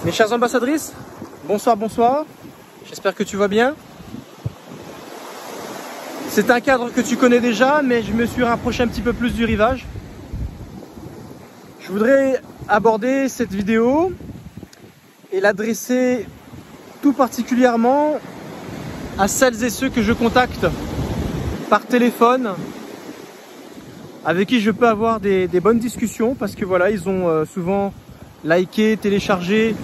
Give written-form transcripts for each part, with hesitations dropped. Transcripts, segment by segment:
Mes chères ambassadrices, bonsoir, bonsoir. J'espère que tu vas bien. C'est un cadre que tu connais déjà, mais je me suis rapproché un petit peu plus du rivage. Je voudrais aborder cette vidéo et l'adresser tout particulièrement à celles et ceux que je contacte par téléphone, avec qui je peux avoir des bonnes discussions, parce que voilà, ils ont souvent liké, téléchargé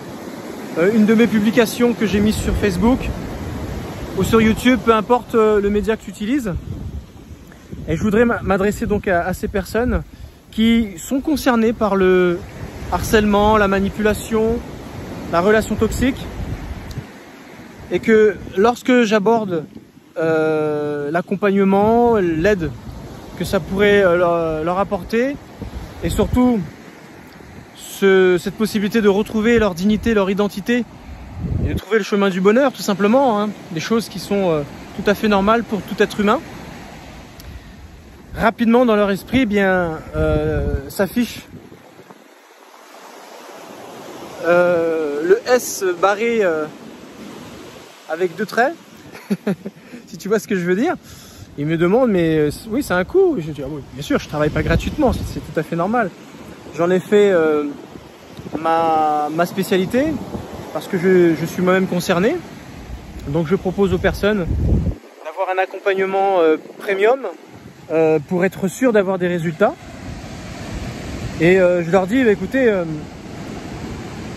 une de mes publications que j'ai mise sur Facebook ou sur YouTube, peu importe le média que tu utilises. Et je voudrais m'adresser donc à ces personnes qui sont concernées par le harcèlement, la manipulation, la relation toxique, et que lorsque j'aborde l'accompagnement, l'aide que ça pourrait leur apporter, et surtout cette possibilité de retrouver leur dignité, leur identité, et de trouver le chemin du bonheur, tout simplement, hein, des choses qui sont tout à fait normales pour tout être humain. Rapidement dans leur esprit, eh bien, s'affiche le S barré avec 2 traits, si tu vois ce que je veux dire. Ils me demandent, mais oui, c'est un coût. Je dis, ah oui, bien sûr, je travaille pas gratuitement, c'est tout à fait normal. J'en ai fait ma spécialité, parce que je suis moi-même concerné. Donc je propose aux personnes d'avoir un accompagnement premium pour être sûr d'avoir des résultats. Et je leur dis, bah, écoutez,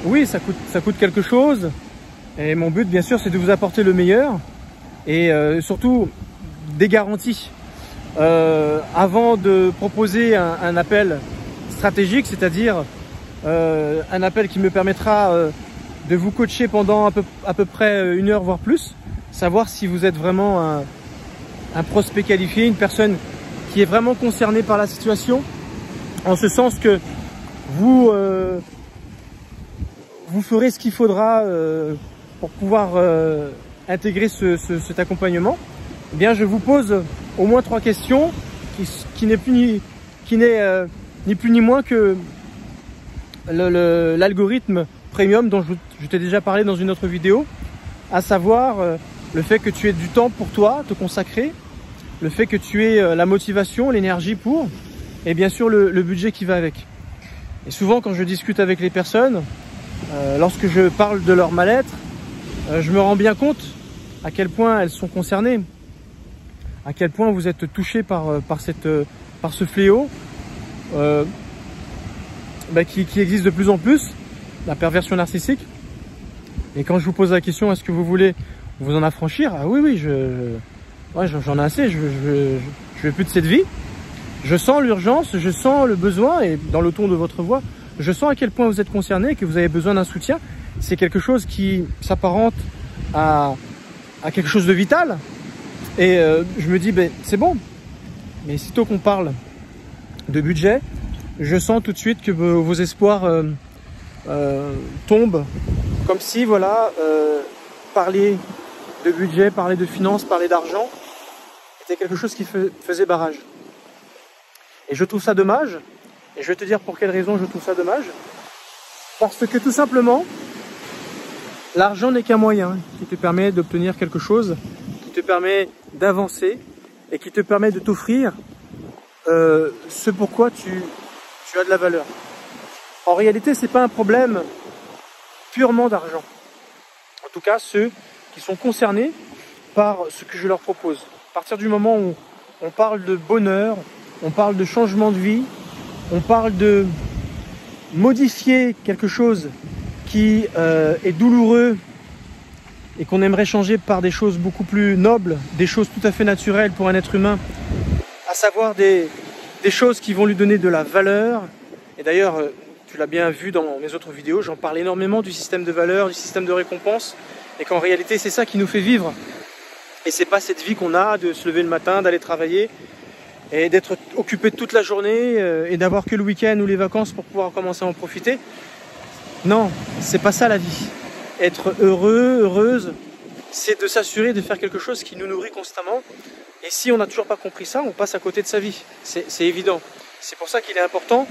oui, ça coûte quelque chose. Et mon but, bien sûr, c'est de vous apporter le meilleur. Et surtout, des garanties. Avant de proposer un appel stratégique, c'est-à-dire un appel qui me permettra de vous coacher pendant à peu près 1 heure, voire plus, savoir si vous êtes vraiment un prospect qualifié, une personne qui est vraiment concernée par la situation, en ce sens que vous ferez ce qu'il faudra pour pouvoir intégrer cet accompagnement. Eh bien, je vous pose au moins 3 questions qui n'est ni plus ni moins que l'algorithme premium dont je t'ai déjà parlé dans une autre vidéo, à savoir le fait que tu aies du temps pour toi, te consacrer, le fait que tu aies la motivation, l'énergie pour, et bien sûr le budget qui va avec. Et souvent quand je discute avec les personnes, lorsque je parle de leur mal-être, je me rends bien compte à quel point elles sont concernées, à quel point vous êtes touchés par ce fléau qui existe de plus en plus, la perversion narcissique. Et quand je vous pose la question, est-ce que vous voulez vous en affranchir? Ah oui, j'en ai assez, je veux plus de cette vie. Je sens l'urgence, je sens le besoin, et dans le ton de votre voix, je sens à quel point vous êtes concerné, que vous avez besoin d'un soutien. C'est quelque chose qui s'apparente à quelque chose de vital. Et je me dis, ben, c'est bon. Mais sitôt qu'on parle de budget, je sens tout de suite que vos espoirs tombent. Comme si, voilà, parler de budget, parler de finances, parler d'argent était quelque chose qui faisait barrage. Et je trouve ça dommage. Et je vais te dire pour quelle raison je trouve ça dommage. Parce que tout simplement, l'argent n'est qu'un moyen qui te permet d'obtenir quelque chose, qui te permet d'avancer et qui te permet de t'offrir ce pourquoi tu as de la valeur. En réalité, c'est pas un problème purement d'argent. En tout cas, ceux qui sont concernés par ce que je leur propose. À partir du moment où on parle de bonheur, on parle de changement de vie, on parle de modifier quelque chose qui est douloureux et qu'on aimerait changer par des choses beaucoup plus nobles, des choses tout à fait naturelles pour un être humain, à savoir des choses qui vont lui donner de la valeur. Et d'ailleurs, tu l'as bien vu dans mes autres vidéos, j'en parle énormément du système de valeur, du système de récompense, et qu'en réalité c'est ça qui nous fait vivre. Et c'est pas cette vie qu'on a de se lever le matin, d'aller travailler et d'être occupé toute la journée et d'avoir que le week-end ou les vacances pour pouvoir commencer à en profiter. Non, c'est pas ça la vie. Être heureux, heureuse, c'est de s'assurer de faire quelque chose qui nous nourrit constamment. Et si on n'a toujours pas compris ça, on passe à côté de sa vie. C'est évident. C'est pour ça qu'il est important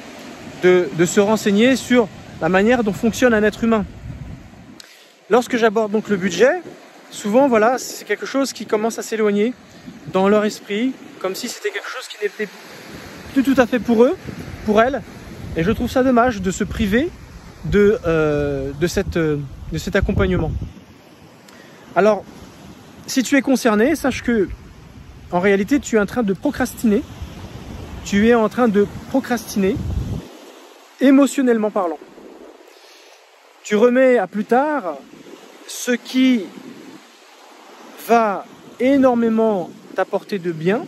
de se renseigner sur la manière dont fonctionne un être humain. lorsque j'aborde donc le budget, souvent voilà, c'est quelque chose qui commence à s'éloigner dans leur esprit, comme si c'était quelque chose qui n'était plus tout à fait pour eux, pour elles. Et je trouve ça dommage de se priver de cet accompagnement. Alors, si tu es concerné, sache que en réalité, tu es en train de procrastiner. Tu es en train de procrastiner, émotionnellement parlant. Tu remets à plus tard ce qui va énormément t'apporter de bien,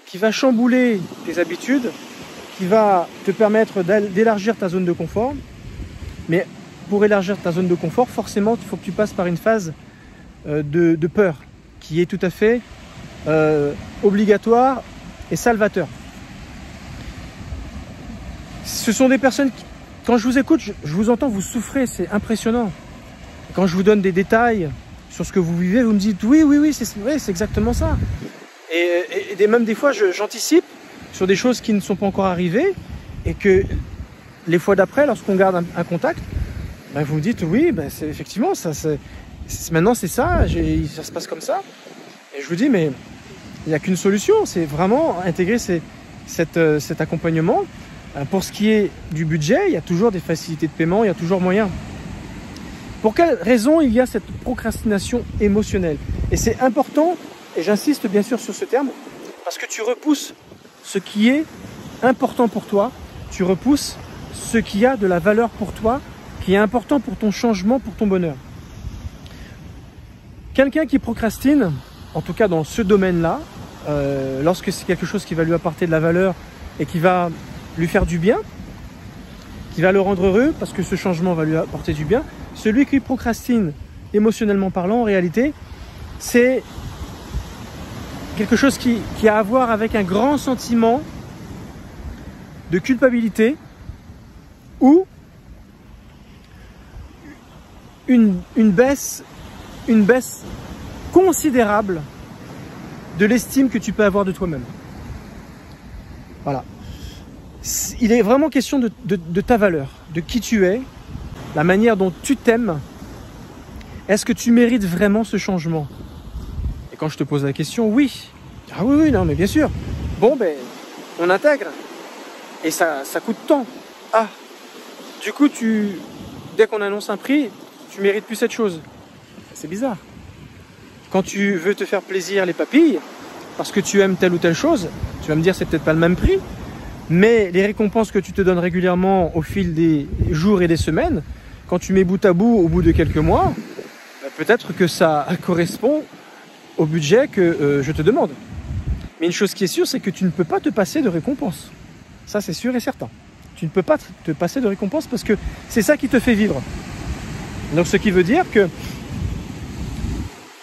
qui va chambouler tes habitudes, qui va te permettre d'élargir ta zone de confort. Mais pour élargir ta zone de confort, forcément, il faut que tu passes par une phase de peur, qui est tout à fait obligatoire et salvateur. Ce sont des personnes qui, quand je vous écoute, je vous entends, vous souffrez, c'est impressionnant. Quand je vous donne des détails sur ce que vous vivez, vous me dites oui, c'est exactement ça. Et même des fois, j'anticipe sur des choses qui ne sont pas encore arrivées et que les fois d'après, lorsqu'on garde un contact, ben vous me dites oui, ben effectivement, maintenant c'est ça, ça se passe comme ça. Et je vous dis, mais il n'y a qu'une solution, c'est vraiment intégrer cet accompagnement. Pour ce qui est du budget, il y a toujours des facilités de paiement, il y a toujours moyen. Pour quelle raison il y a cette procrastination émotionnelle? Et c'est important, et j'insiste bien sûr sur ce terme, parce que tu repousses ce qui est important pour toi, tu repousses ce qui a de la valeur pour toi, qui est important pour ton changement, pour ton bonheur. Quelqu'un qui procrastine, en tout cas dans ce domaine-là, lorsque c'est quelque chose qui va lui apporter de la valeur et qui va lui faire du bien, qui va le rendre heureux parce que ce changement va lui apporter du bien, celui qui procrastine émotionnellement parlant, en réalité, c'est quelque chose qui a à voir avec un grand sentiment de culpabilité ou une baisse considérable de l'estime que tu peux avoir de toi-même. Voilà. Il est vraiment question de ta valeur, de qui tu es, la manière dont tu t'aimes. Est-ce que tu mérites vraiment ce changement? Et quand je te pose la question, oui. Ah oui, non, mais bien sûr. Bon, ben, on intègre. Et ça coûte tant. Ah, du coup, dès qu'on annonce un prix, tu mérites plus cette chose. C'est bizarre. Quand tu veux te faire plaisir les papilles, parce que tu aimes telle ou telle chose, tu vas me dire c'est peut-être pas le même prix, mais les récompenses que tu te donnes régulièrement au fil des jours et des semaines, quand tu mets bout à bout au bout de quelques mois, peut-être que ça correspond au budget que je te demande. Mais une chose qui est sûre, c'est que tu ne peux pas te passer de récompenses. Ça, c'est sûr et certain. Tu ne peux pas te passer de récompenses parce que c'est ça qui te fait vivre. Donc, ce qui veut dire que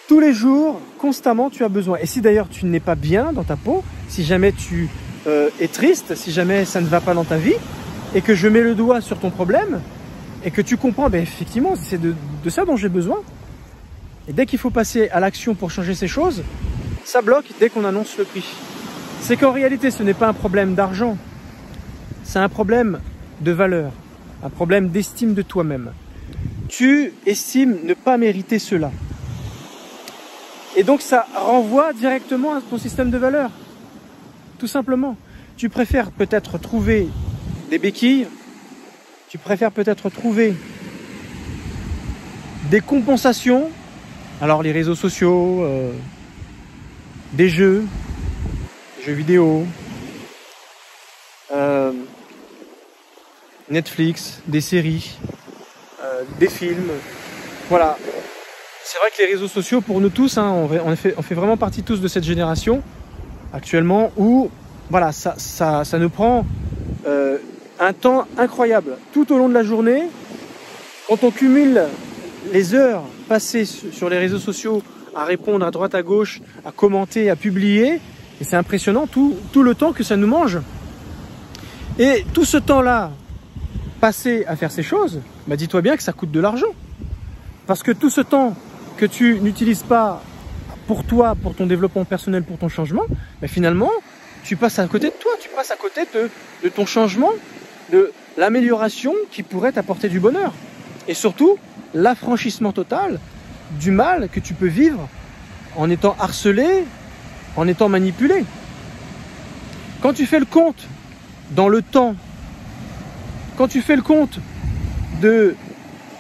tous les jours, constamment, tu as besoin. Et si d'ailleurs tu n'es pas bien dans ta peau, si jamais tu es triste, si jamais ça ne va pas dans ta vie, et que je mets le doigt sur ton problème, et que tu comprends, ben effectivement, c'est de ça dont j'ai besoin. Et dès qu'il faut passer à l'action pour changer ces choses, ça bloque dès qu'on annonce le prix. C'est qu'en réalité, ce n'est pas un problème d'argent, c'est un problème de valeur, un problème d'estime de toi-même. Tu estimes ne pas mériter cela. Et donc ça renvoie directement à ton système de valeurs. Tout simplement. Tu préfères peut-être trouver des béquilles, tu préfères peut-être trouver des compensations, alors les réseaux sociaux, des jeux vidéo, Netflix, des séries, des films, voilà. C'est vrai que les réseaux sociaux, pour nous tous, hein, on fait vraiment partie tous de cette génération actuellement où voilà, ça nous prend un temps incroyable. Tout au long de la journée, quand on cumule les heures passées sur les réseaux sociaux à répondre à droite à gauche, à commenter, à publier, et c'est impressionnant tout le temps que ça nous mange. Et tout ce temps-là passé à faire ces choses, bah dis-toi bien que ça coûte de l'argent. Parce que tout ce temps que tu n'utilises pas pour toi, pour ton développement personnel, pour ton changement, mais finalement, tu passes à côté de toi, tu passes à côté de ton changement, de l'amélioration qui pourrait t'apporter du bonheur. Et surtout, l'affranchissement total du mal que tu peux vivre en étant harcelé, en étant manipulé. Quand tu fais le compte dans le temps, quand tu fais le compte de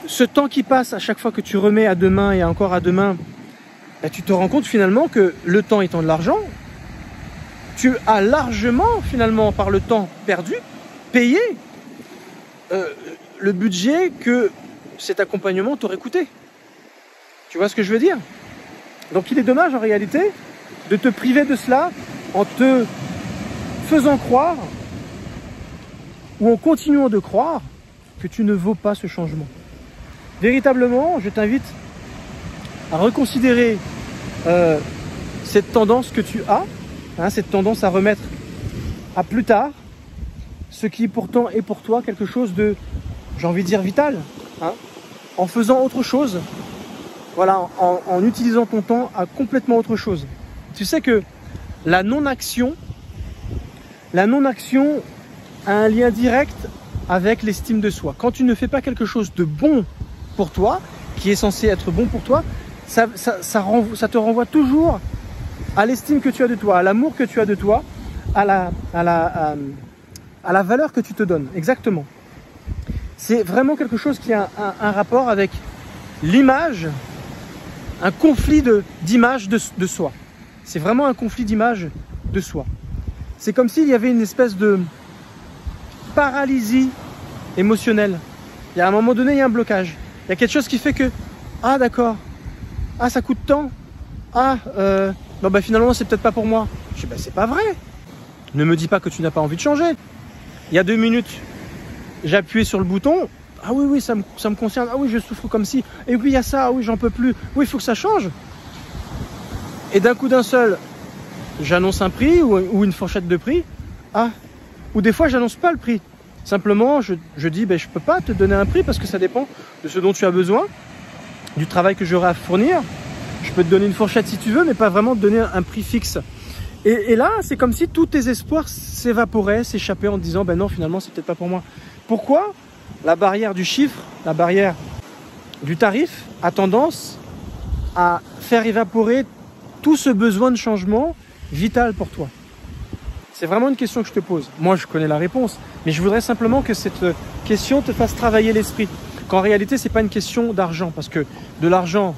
ce temps qui passe à chaque fois que tu remets à demain et encore à demain, ben tu te rends compte finalement que le temps étant de l'argent, tu as largement finalement par le temps perdu, payé le budget que cet accompagnement t'aurait coûté. Tu vois ce que je veux dire? Donc il est dommage en réalité de te priver de cela en te faisant croire ou en continuant de croire que tu ne vaux pas ce changement. Véritablement, je t'invite à reconsidérer cette tendance que tu as, hein, cette tendance à remettre à plus tard ce qui pourtant est pour toi quelque chose de, j'ai envie de dire, vital, hein, en faisant autre chose, voilà, en utilisant ton temps à complètement autre chose. Tu sais que la non-action a un lien direct avec l'estime de soi. Quand tu ne fais pas quelque chose de bon pour toi, qui est censé être bon pour toi, ça te renvoie toujours à l'estime que tu as de toi, à l'amour que tu as de toi, à la valeur que tu te donnes. Exactement. C'est vraiment quelque chose qui a un rapport avec l'image, un conflit d'image de soi. C'est vraiment un conflit d'image de soi. C'est comme s'il y avait une espèce de paralysie émotionnelle. Il y a un moment donné, il y a un blocage. Il y a quelque chose qui fait que, ah d'accord, ah ça coûte tant, ah non bah finalement c'est peut-être pas pour moi. Je dis bah c'est pas vrai. Ne me dis pas que tu n'as pas envie de changer. Il y a 2 minutes, j'ai appuyé sur le bouton. Ah oui, oui, ça me concerne. Ah oui, je souffre comme si. Et puis il y a ça, ah oui, j'en peux plus. Oui, il faut que ça change. Et d'un coup d'un seul, j'annonce un prix ou une fourchette de prix. Ah, ou des fois, j'annonce pas le prix. Simplement, je dis, ben, je peux pas te donner un prix parce que ça dépend de ce dont tu as besoin, du travail que j'aurai à fournir. Je peux te donner une fourchette si tu veux, mais pas vraiment te donner un prix fixe. Et là, c'est comme si tous tes espoirs s'évaporaient, s'échappaient en te disant, ben non, finalement, c'est peut-être pas pour moi. Pourquoi? La barrière du chiffre, la barrière du tarif a tendance à faire évaporer tout ce besoin de changement vital pour toi. C'est vraiment une question que je te pose. Moi, je connais la réponse, mais je voudrais simplement que cette question te fasse travailler l'esprit. Qu'en réalité, c'est pas une question d'argent, parce que de l'argent,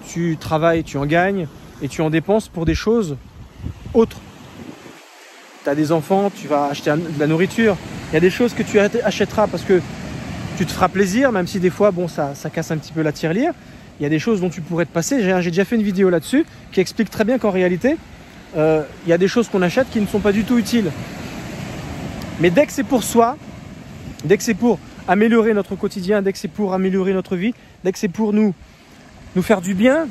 tu travailles, tu en gagnes, et tu en dépenses pour des choses autres. Tu as des enfants, tu vas acheter de la nourriture. Il y a des choses que tu achèteras parce que tu te feras plaisir, même si des fois, bon, ça casse un petit peu la tirelire. Il y a des choses dont tu pourrais te passer. J'ai déjà fait une vidéo là-dessus qui explique très bien qu'en réalité, il y a des choses qu'on achète qui ne sont pas du tout utiles. Mais dès que c'est pour soi, dès que c'est pour améliorer notre quotidien, dès que c'est pour améliorer notre vie, dès que c'est pour nous faire du bien,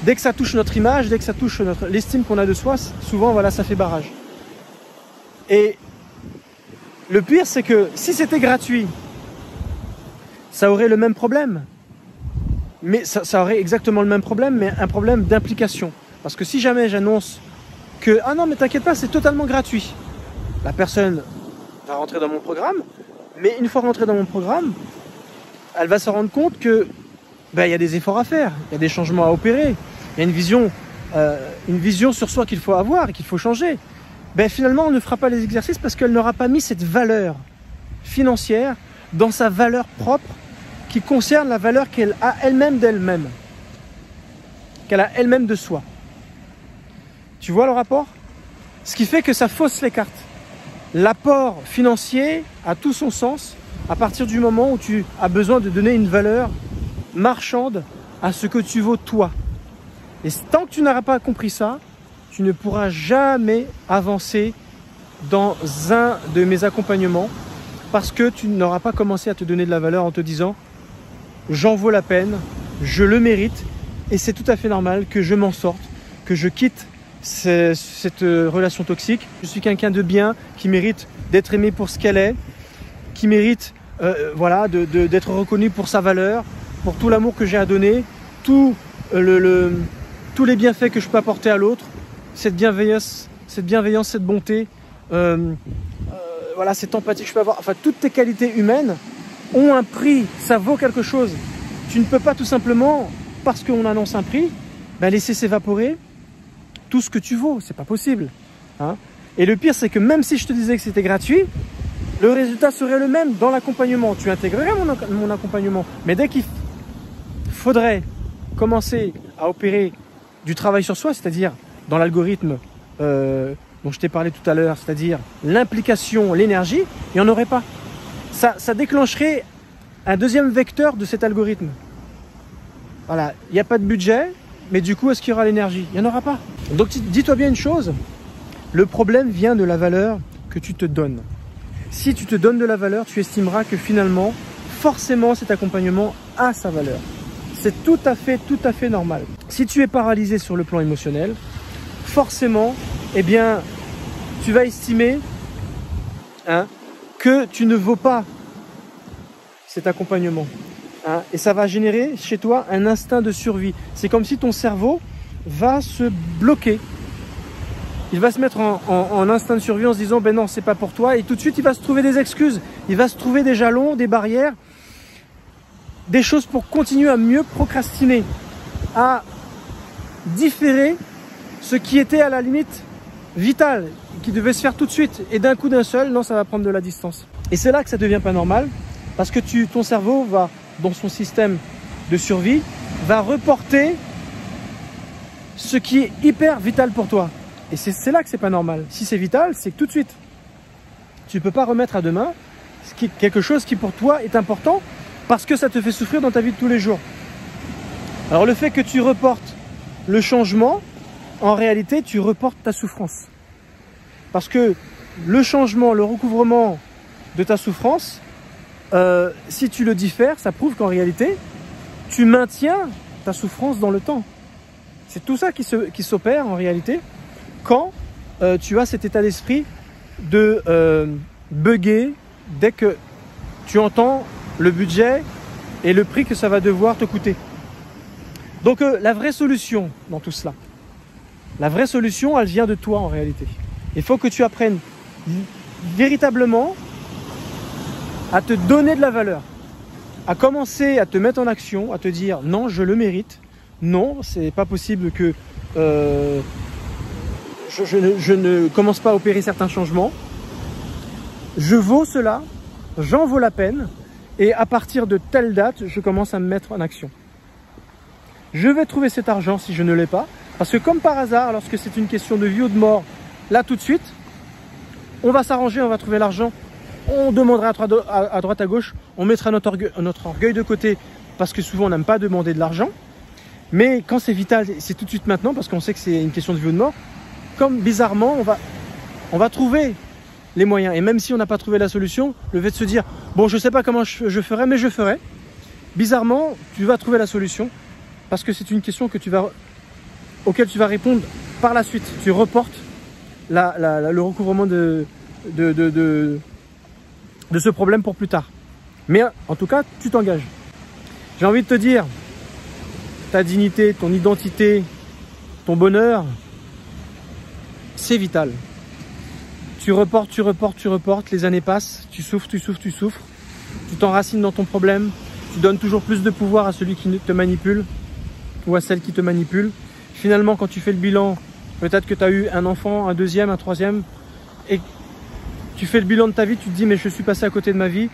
dès que ça touche notre image, dès que ça touche l'estime qu'on a de soi, souvent, voilà, ça fait barrage. Et le pire, c'est que si c'était gratuit, ça aurait le même problème. Mais ça aurait exactement le même problème, mais un problème d'implication. Parce que si jamais j'annonce que « Ah non, mais t'inquiète pas, c'est totalement gratuit », la personne va rentrer dans mon programme, mais une fois rentrée dans mon programme, elle va se rendre compte que y a des efforts à faire, il y a des changements à opérer, il y a une vision sur soi qu'il faut avoir et qu'il faut changer. Finalement, on ne fera pas les exercices parce qu'elle n'aura pas mis cette valeur financière dans sa valeur propre qui concerne la valeur qu'elle a elle-même d'elle-même, qu'elle a elle-même de soi. Tu vois le rapport? Ce qui fait que ça fausse les cartes. L'apport financier a tout son sens à partir du moment où tu as besoin de donner une valeur marchande à ce que tu vaux toi. Et tant que tu n'auras pas compris ça, tu ne pourras jamais avancer dans un de mes accompagnements parce que tu n'auras pas commencé à te donner de la valeur en te disant « J'en vaux la peine, je le mérite et c'est tout à fait normal que je m'en sorte, que je quitte cette relation toxique. Je suis quelqu'un de bien qui mérite d'être aimé pour ce qu'elle est, qui mérite voilà, d'être reconnu pour sa valeur, pour tout l'amour que j'ai à donner, tous les bienfaits que je peux apporter à l'autre, cette bienveillance, cette bonté, voilà, cette empathie que je peux avoir. Enfin, toutes tes qualités humaines ont un prix, ça vaut quelque chose. tu ne peux pas tout simplement, parce qu'on annonce un prix, ben laisser s'évaporer tout ce que tu vaux. C'est pas possible. Hein. Et le pire, c'est que même si je te disais que c'était gratuit, le résultat serait le même dans l'accompagnement. Tu intégrerais mon accompagnement. Mais dès qu'il faudrait commencer à opérer du travail sur soi, c'est-à-dire dans l'algorithme dont je t'ai parlé tout à l'heure, c'est-à-dire l'implication, l'énergie, il n'y en aurait pas. Ça déclencherait un deuxième vecteur de cet algorithme. Voilà, il n'y a pas de budget, mais du coup, est-ce qu'il y aura l'énergie? Il n'y en aura pas. Donc dis-toi bien une chose, le problème vient de la valeur que tu te donnes. Si tu te donnes de la valeur, tu estimeras que finalement, forcément, cet accompagnement a sa valeur. C'est tout à fait normal. Si tu es paralysé sur le plan émotionnel, forcément, eh bien, tu vas estimer que tu ne vaux pas cet accompagnement. Et ça va générer chez toi un instinct de survie. C'est comme si ton cerveau va se bloquer. Il va se mettre en instinct de survie en se disant « ben non, c'est pas pour toi ». Et tout de suite, il va se trouver des excuses. Il va se trouver des jalons, des barrières, des choses pour continuer à mieux procrastiner, à différer ce qui était à la limite vital, qui devait se faire tout de suite. Et d'un coup d'un seul, non, ça va prendre de la distance. Et c'est là que ça devient pas normal, parce que ton cerveau va, dans son système de survie, va reporter ce qui est hyper vital pour toi. Et c'est là que c'est pas normal. Si c'est vital, c'est que tout de suite. Tu ne peux pas remettre à demain quelque chose qui pour toi est important parce que ça te fait souffrir dans ta vie de tous les jours. Alors le fait que tu reportes le changement, en réalité, tu reportes ta souffrance. Parce que le changement, le recouvrement de ta souffrance, si tu le diffères, ça prouve qu'en réalité, tu maintiens ta souffrance dans le temps. C'est tout ça qui s'opère en réalité quand tu as cet état d'esprit de bugger dès que tu entends le budget et le prix que ça va devoir te coûter. Donc la vraie solution dans tout cela, la vraie solution, elle vient de toi en réalité. Il faut que tu apprennes véritablement à te donner de la valeur, à commencer à te mettre en action, à te dire non, je le mérite, non, c'est pas possible que je ne commence pas à opérer certains changements. Je vaux cela, j'en vaux la peine, et à partir de telle date, je commence à me mettre en action. Je vais trouver cet argent si je ne l'ai pas, parce que comme par hasard, lorsque c'est une question de vie ou de mort, là tout de suite, on va s'arranger, on va trouver l'argent, on demandera à droite à gauche, on mettra notre orgueil de côté, parce que souvent on n'aime pas demander de l'argent, mais quand c'est vital, c'est tout de suite maintenant, parce qu'on sait que c'est une question de vie ou de mort. Comme bizarrement, on va trouver les moyens. Et même si on n'a pas trouvé la solution, le fait de se dire « bon, je ne sais pas comment je ferai, mais je ferai », bizarrement, tu vas trouver la solution parce que c'est une question auquel tu vas répondre par la suite. Tu reportes le recouvrement de ce problème pour plus tard. Mais en tout cas, tu t'engages. J'ai envie de te dire, ta dignité, ton identité, ton bonheur, c'est vital. Tu reportes, les années passent, tu souffres, tu t'enracines dans ton problème, tu donnes toujours plus de pouvoir à celui qui te manipule ou à celle qui te manipule. Finalement, quand tu fais le bilan, peut-être que tu as eu un enfant, un deuxième, un troisième, et tu fais le bilan de ta vie, tu te dis mais je suis passé à côté de ma vie.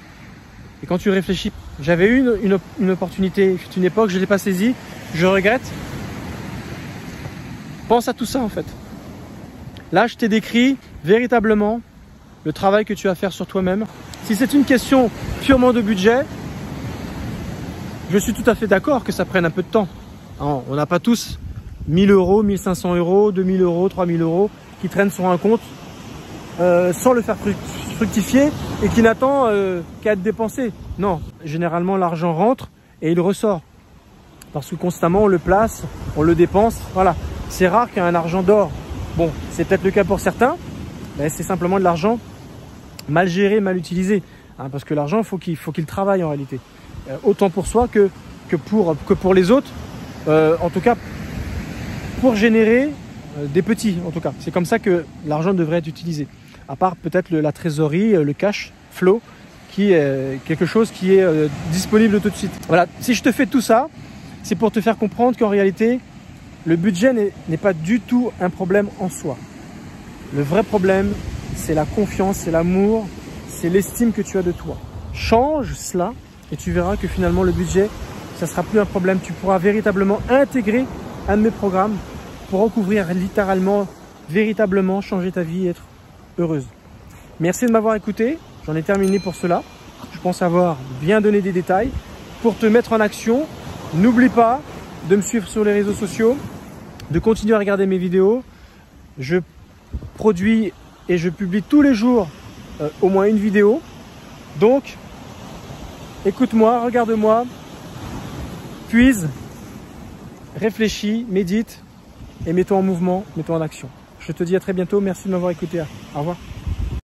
Et quand tu réfléchis, j'avais eu une opportunité, une époque, je ne l'ai pas saisie, je regrette. Pense à tout ça en fait. Là, je t'ai décrit véritablement le travail que tu as à faire sur toi-même. Si c'est une question purement de budget, je suis tout à fait d'accord que ça prenne un peu de temps. Alors, on n'a pas tous 1000 euros, 1500 euros, 2000 euros, 3000 euros qui traînent sur un compte sans le faire fructifier et qui n'attend qu'à être dépensé. Non, généralement l'argent rentre et il ressort. Parce que constamment on le place, on le dépense. Voilà, c'est rare qu'il y ait un argent d'or. Bon, c'est peut-être le cas pour certains, mais c'est simplement de l'argent mal géré, mal utilisé. Hein, parce que l'argent, faut qu'il travaille en réalité. Autant pour soi que pour les autres. En tout cas, pour générer des petits, en tout cas. C'est comme ça que l'argent devrait être utilisé. À part peut-être la trésorerie, le cash flow, quelque chose qui est disponible tout de suite. Voilà, si je te fais tout ça, c'est pour te faire comprendre qu'en réalité, le budget n'est pas du tout un problème en soi. Le vrai problème, c'est la confiance, c'est l'amour, c'est l'estime que tu as de toi. Change cela et tu verras que finalement le budget, ça ne sera plus un problème. Tu pourras véritablement intégrer un de mes programmes pour recouvrir littéralement, véritablement, changer ta vie et être heureuse. Merci de m'avoir écouté. J'en ai terminé pour cela. Je pense avoir bien donné des détails pour te mettre en action. N'oublie pas de me suivre sur les réseaux sociaux, de continuer à regarder mes vidéos. Je produis et je publie tous les jours au moins une vidéo. Donc, écoute-moi, regarde-moi, puise, réfléchis, médite et mets-toi en mouvement, mets-toi en action. Je te dis à très bientôt. Merci de m'avoir écouté. Au revoir.